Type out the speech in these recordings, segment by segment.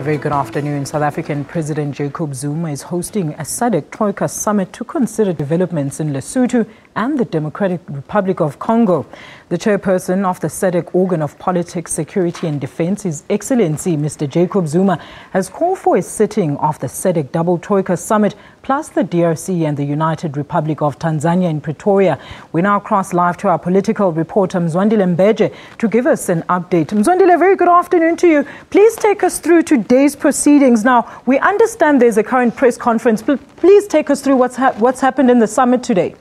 very good afternoon. South African President Jacob Zuma is hosting a SADC Troika Summit to consider developments in Lesotho and the Democratic Republic of Congo. The chairperson of the SADC Organ of Politics, Security and Defense, His Excellency Mr. Jacob Zuma, has called for a sitting of the SADC Double Troika Summit, plus the DRC and the United Republic of Tanzania in Pretoria. We now cross live to our political reporter Mzwandile Mbeje to give us an update. Mzwandile, very good afternoon to you. Please take us through today's proceedings. Now, we understand there's a current press conference, but please take us through what's happened in the summit today.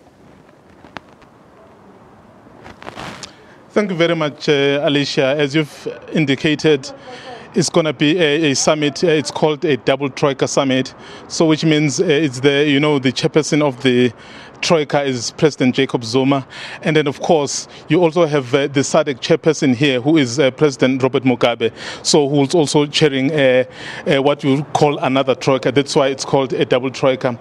Thank you very much, Alicia. As you've indicated, it's going to be a summit. It's called a Double Troika Summit, so which means it's the chairperson of the Troika is President Jacob Zuma, and then of course you also have the SADC chairperson here, who is President Robert Mugabe, so who's also chairing what you call another Troika. That's why it's called a Double Troika.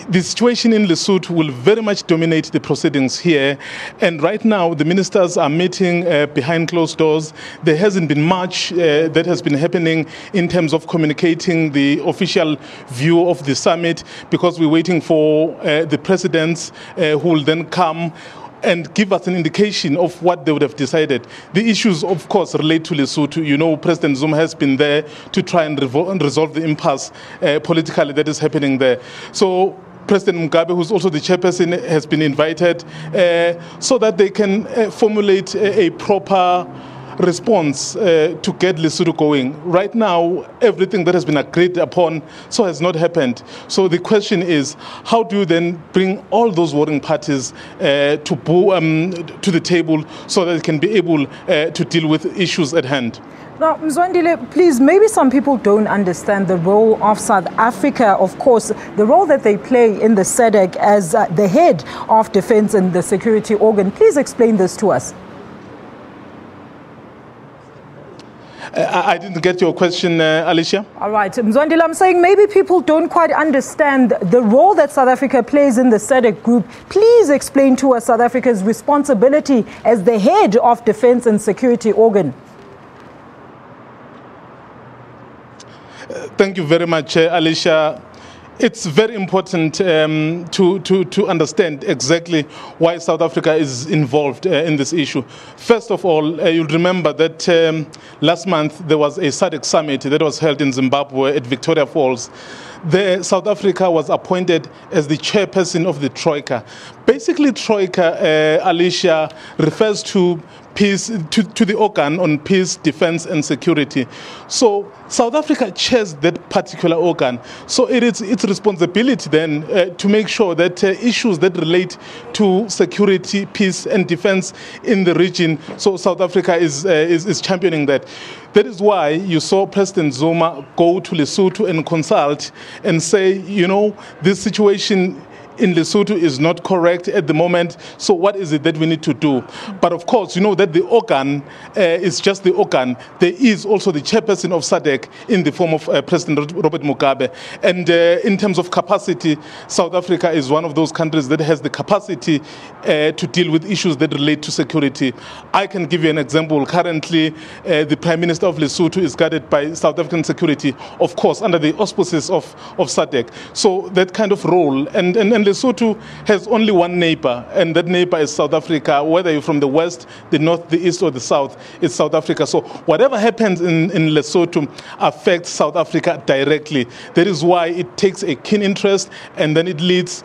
The situation in Lesotho will very much dominate the proceedings here, and right now the ministers are meeting behind closed doors. There hasn't been much that has been happening in terms of communicating the official view of the summit, because we're waiting for the presidents who will then come and give us an indication of what they would have decided. The issues, of course, relate to Lesotho. You know, President Zuma has been there to try and resolve the impasse politically that is happening there. So President Mugabe, who's also the chairperson, has been invited so that they can formulate a proper response to get Lesotho going. Right now, everything that has been agreed upon has not happened. So the question is, how do you then bring all those warring parties to the table so that they can be able to deal with issues at hand? Now, Mzwandile, please, maybe some people don't understand the role of South Africa, of course, the role that they play in the SADC as the head of defense and the security organ. Please explain this to us. I didn't get your question, Alicia. All right. Mzwandile, I'm saying maybe people don't quite understand the role that South Africa plays in the SADC group. Please explain to us South Africa's responsibility as the head of defense and security organ. Thank you very much, Alicia. It's very important to understand exactly why South Africa is involved in this issue. First of all, you'll remember that last month there was a SADC summit that was held in Zimbabwe at Victoria Falls. There, South Africa was appointed as the chairperson of the Troika. Basically, Troika, Alicia, refers to peace, to the organ on peace, defense and security. So South Africa chairs that particular organ. So it is its responsibility then to make sure that issues that relate to security, peace and defense in the region, so South Africa is championing that. That is why you saw President Zuma go to Lesotho and consult and say, you know, this situation in Lesotho is not correct at the moment, so what is it that we need to do? But of course, you know that the organ is just the organ. There is also the chairperson of SADC in the form of President Robert Mugabe. And in terms of capacity, South Africa is one of those countries that has the capacity to deal with issues that relate to security. I can give you an example. Currently, the Prime Minister of Lesotho is guarded by South African security, of course, under the auspices of SADC. So that kind of role, and Lesotho has only one neighbor, and that neighbor is South Africa. Whether you're from the west, the north, the east, or the south, it's South Africa. So whatever happens in Lesotho affects South Africa directly. That is why it takes a keen interest, and then it leads.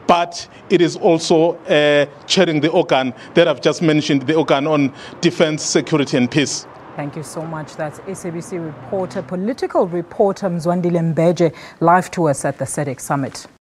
But it is also chairing the organ that I've just mentioned, the organ on defense, security, and peace. Thank you so much. That's SABC reporter, political reporter Mzwandile Mbeje, live to us at the SADC Summit.